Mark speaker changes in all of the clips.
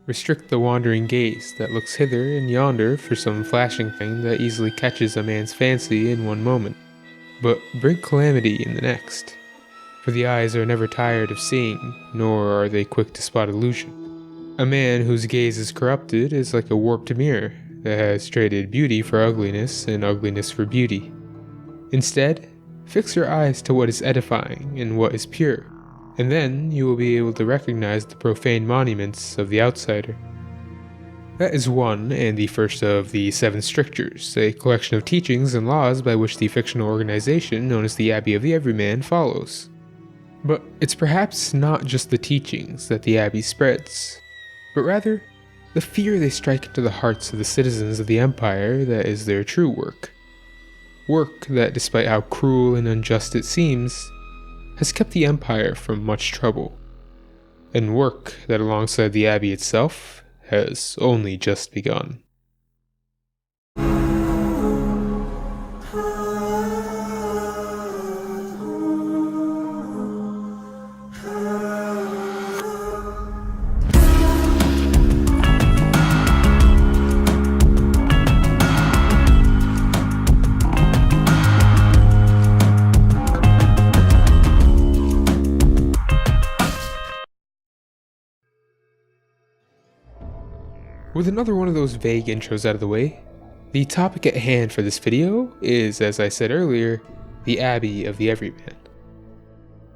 Speaker 1: Restrict the wandering gaze that looks hither and yonder for some flashing thing that easily catches a man's fancy in one moment, but bring calamity in the next. For the eyes are never tired of seeing, nor are they quick to spot illusion. A man whose gaze is corrupted is like a warped mirror that has traded beauty for ugliness and ugliness for beauty. Instead, fix your eyes to what is edifying and what is pure, and then you will be able to recognize the profane monuments of the outsider. That is one and the first of the 7 strictures, a collection of teachings and laws by which the fictional organization known as the Abbey of Everyman follows. But it's perhaps not just the teachings that the Abbey spreads, but rather the fear they strike into the hearts of the citizens of the Empire that is their true work. Work that, despite how cruel and unjust it seems, has kept the Empire from much trouble, and work that alongside the Abbey itself has only just begun. With another one of those vague intros out of the way, the topic at hand for this video is, as I said earlier, the Abbey of the Everyman.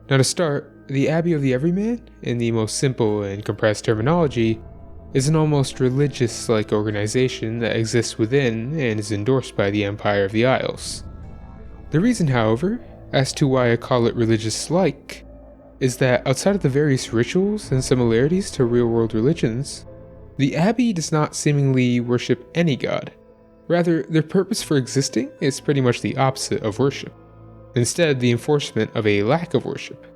Speaker 1: Now to start, the Abbey of the Everyman, in the most simple and compressed terminology, is an almost religious-like organization that exists within and is endorsed by the Empire of the Isles. The reason, however, as to why I call it religious-like, is that outside of the various rituals and similarities to real-world religions, the Abbey does not seemingly worship any god. Rather, their purpose for existing is pretty much the opposite of worship. Instead, the enforcement of a lack of worship.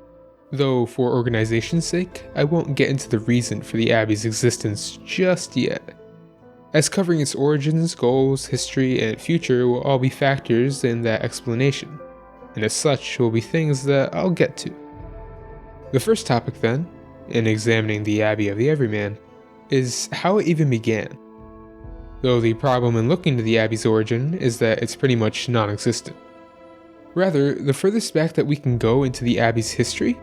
Speaker 1: Though, for organization's sake, I won't get into the reason for the Abbey's existence just yet, as covering its origins, goals, history, and future will all be factors in that explanation, and as such will be things that I'll get to. The first topic then, in examining the Abbey of the Everyman, is how it even began. Though the problem in looking to the Abbey's origin is that it's pretty much non-existent. Rather, the furthest back that we can go into the Abbey's history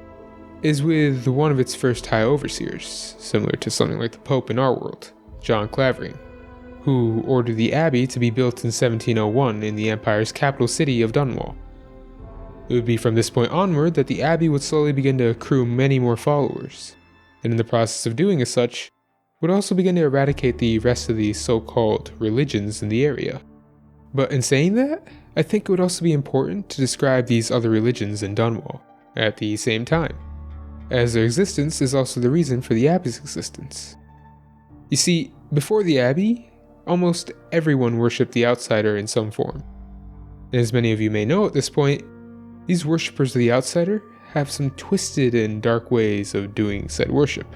Speaker 1: is with one of its first high overseers, similar to something like the Pope in our world, John Clavering, who ordered the Abbey to be built in 1701 in the Empire's capital city of Dunwall. It would be from this point onward that the Abbey would slowly begin to accrue many more followers, and in the process of doing as such, would also begin to eradicate the rest of the so-called religions in the area. But in saying that, I think it would also be important to describe these other religions in Dunwall at the same time, as their existence is also the reason for the Abbey's existence. You see, before the Abbey, almost everyone worshipped the outsider in some form. And as many of you may know at this point, these worshippers of the outsider have some twisted and dark ways of doing said worship.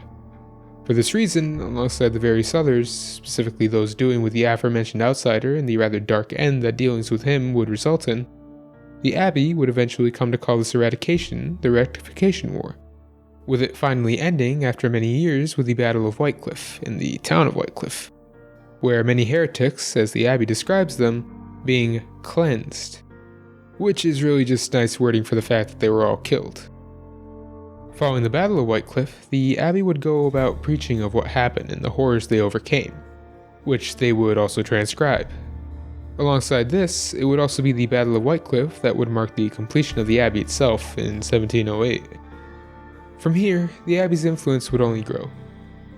Speaker 1: For this reason, alongside the various others, specifically those doing with the aforementioned outsider and the rather dark end that dealings with him would result in, the Abbey would eventually come to call this eradication the Rectification War, with it finally ending after many years with the Battle of Whitecliff in the town of Whitecliff, where many heretics, as the Abbey describes them, being cleansed, which is really just nice wording for the fact that they were all killed. Following the Battle of Whitecliff, the Abbey would go about preaching of what happened and the horrors they overcame, which they would also transcribe. Alongside this, it would also be the Battle of Whitecliff that would mark the completion of the Abbey itself in 1708. From here, the Abbey's influence would only grow,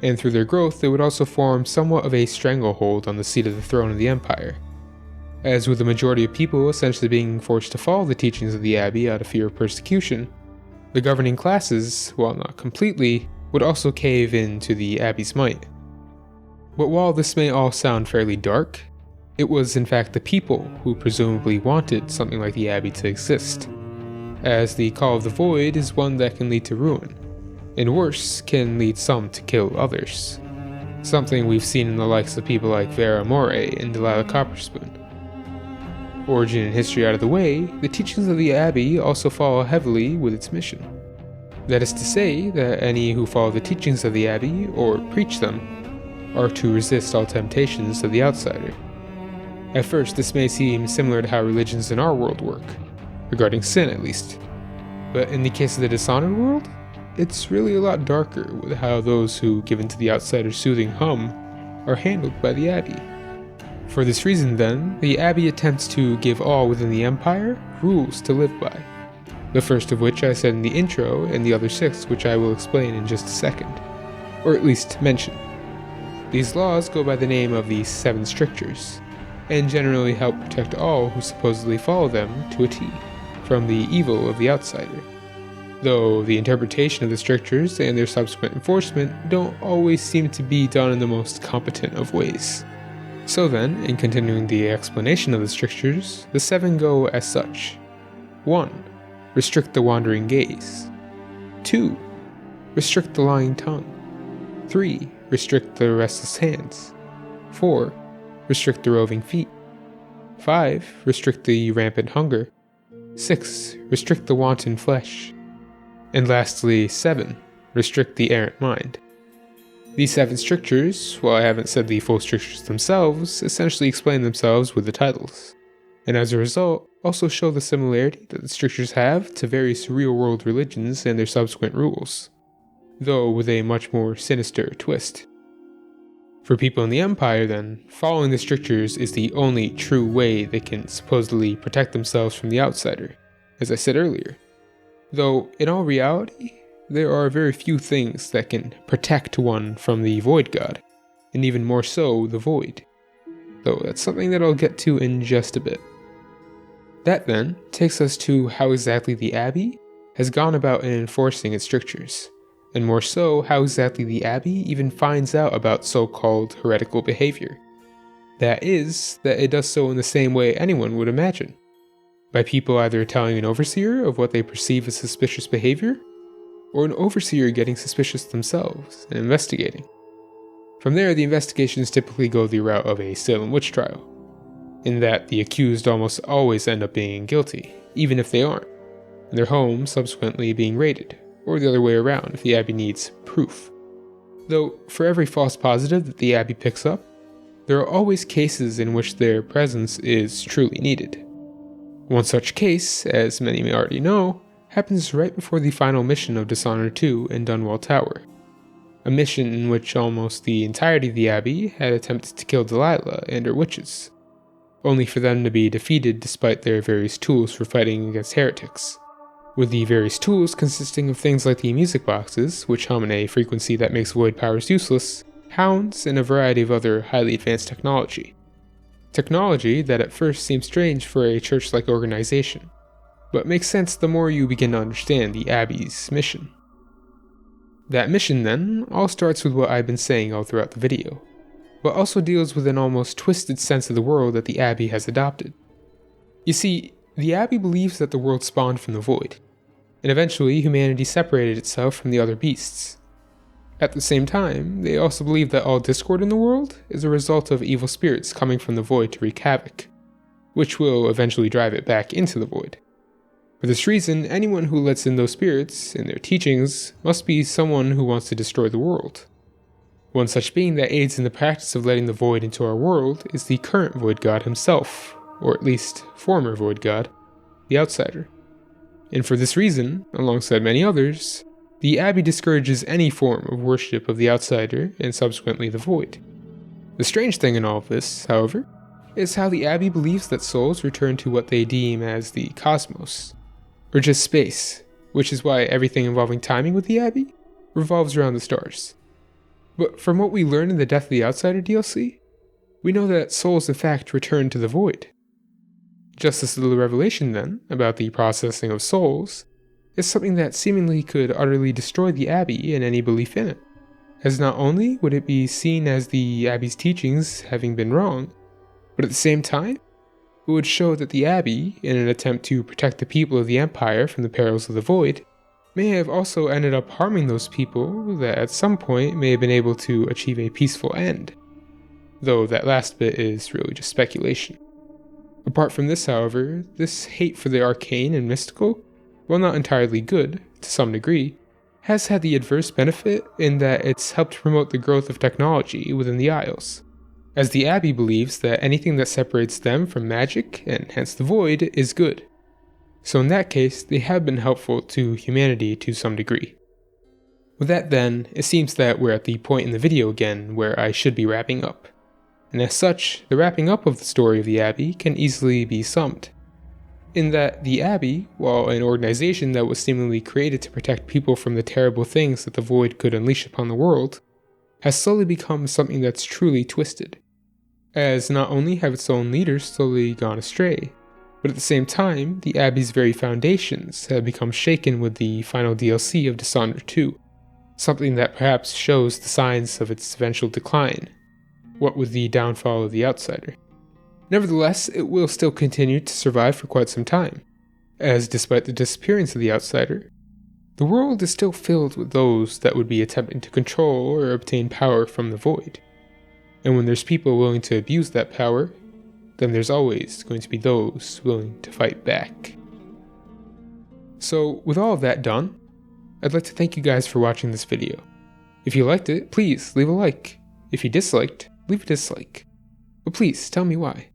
Speaker 1: and through their growth they would also form somewhat of a stranglehold on the seat of the throne of the Empire, as with the majority of people essentially being forced to follow the teachings of the Abbey out of fear of persecution. The governing classes, while not completely, would also cave in to the Abbey's might. But while this may all sound fairly dark, it was in fact the people who presumably wanted something like the Abbey to exist, as the Call of the Void is one that can lead to ruin, and worse, can lead some to kill others. Something we've seen in the likes of people like Vera Moray and Delilah Copperspoon. Origin and history out of the way, the teachings of the Abbey also follow heavily with its mission. That is to say that any who follow the teachings of the Abbey, or preach them, are to resist all temptations of the outsider. At first, this may seem similar to how religions in our world work, regarding sin at least. But in the case of the Dishonored world, it's really a lot darker with how those who give in to the outsider's soothing hum are handled by the Abbey. For this reason then, the Abbey attempts to give all within the Empire rules to live by. The first of which I said in the intro, and the other 6 which I will explain in just a second. Or at least mention. These laws go by the name of the 7 strictures, and generally help protect all who supposedly follow them to a T, from the evil of the outsider. Though the interpretation of the strictures and their subsequent enforcement don't always seem to be done in the most competent of ways. So then, in continuing the explanation of the strictures, the 7 go as such. 1. Restrict the wandering gaze. 2. Restrict the lying tongue. 3. Restrict the restless hands. 4. Restrict the roving feet. 5. Restrict the rampant hunger. 6. Restrict the wanton flesh. And lastly, 7. Restrict the errant mind. These 7 strictures, while I haven't said the full strictures themselves, essentially explain themselves with the titles, and as a result, also show the similarity that the strictures have to various real-world religions and their subsequent rules, though with a much more sinister twist. For people in the Empire then, following the strictures is the only true way they can supposedly protect themselves from the outsider, as I said earlier. Though, in all reality, there are very few things that can protect one from the Void God, and even more so, the Void. Though that's something that I'll get to in just a bit. That then takes us to how exactly the Abbey has gone about in enforcing its strictures, and more so, how exactly the Abbey even finds out about so-called heretical behavior. That is, that it does so in the same way anyone would imagine. By people either telling an overseer of what they perceive as suspicious behavior, or an overseer getting suspicious themselves and investigating. From there, the investigations typically go the route of a Salem witch trial, in that the accused almost always end up being guilty, even if they aren't, and their home subsequently being raided, or the other way around if the Abbey needs proof. Though, for every false positive that the Abbey picks up, there are always cases in which their presence is truly needed. One such case, as many may already know, happens right before the final mission of Dishonored 2 in Dunwall Tower, a mission in which almost the entirety of the Abbey had attempted to kill Delilah and her witches, only for them to be defeated despite their various tools for fighting against heretics, with the various tools consisting of things like the music boxes, which hum in a frequency that makes void powers useless, hounds, and a variety of other highly advanced technology. Technology that at first seems strange for a church-like organization, but makes sense the more you begin to understand the Abbey's mission. That mission, then, all starts with what I've been saying all throughout the video, but also deals with an almost twisted sense of the world that the Abbey has adopted. You see, the Abbey believes that the world spawned from the void, and eventually humanity separated itself from the other beasts. At the same time, they also believe that all discord in the world is a result of evil spirits coming from the void to wreak havoc, which will eventually drive it back into the void. For this reason, anyone who lets in those spirits, in their teachings, must be someone who wants to destroy the world. One such being that aids in the practice of letting the void into our world is the current Void God himself, or at least former Void God, the Outsider. And for this reason, alongside many others, the Abbey discourages any form of worship of the Outsider and subsequently the Void. The strange thing in all of this, however, is how the Abbey believes that souls return to what they deem as the cosmos, or just space, which is why everything involving timing with the Abbey revolves around the stars. But from what we learn in the Death of the Outsider DLC, we know that souls in fact return to the void. Just this little revelation then, about the processing of souls, is something that seemingly could utterly destroy the Abbey and any belief in it, as not only would it be seen as the Abbey's teachings having been wrong, but at the same time, it would show that the Abbey, in an attempt to protect the people of the Empire from the perils of the Void, may have also ended up harming those people that at some point may have been able to achieve a peaceful end, though that last bit is really just speculation. Apart from this, however, this hate for the arcane and mystical, while not entirely good, to some degree, has had the adverse benefit in that it's helped promote the growth of technology within the Isles, as the Abbey believes that anything that separates them from magic, and hence the void, is good. So in that case, they have been helpful to humanity to some degree. With that then, it seems that we're at the point in the video again where I should be wrapping up. And as such, the wrapping up of the story of the Abbey can easily be summed in that the Abbey, while an organization that was seemingly created to protect people from the terrible things that the void could unleash upon the world, has slowly become something that's truly twisted, as not only have its own leaders slowly gone astray, but at the same time, the Abbey's very foundations have become shaken with the final DLC of Dishonored 2, something that perhaps shows the signs of its eventual decline, what with the downfall of the Outsider. Nevertheless, it will still continue to survive for quite some time, as despite the disappearance of the Outsider, the world is still filled with those that would be attempting to control or obtain power from the void. And when there's people willing to abuse that power, then there's always going to be those willing to fight back. So, with all of that done, I'd like to thank you guys for watching this video. If you liked it, please leave a like. If you disliked, leave a dislike. But please, tell me why.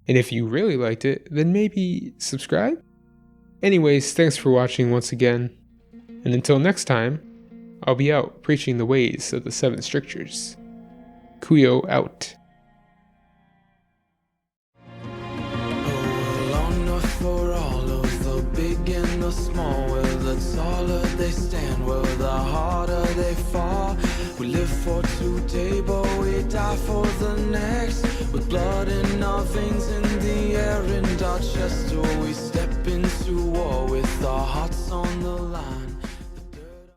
Speaker 1: And if you really liked it, then maybe subscribe? Anyways, thanks for watching once again, and until next time, I'll be out preaching the ways of the 7 strictures. Kuyo out.
Speaker 2: Long enough for all of the big and the small, where the taller they stand, where the harder they fall. We live for today, but we die for the next, with blood in our veins, in the air, and our chest. Or we step into war with our hearts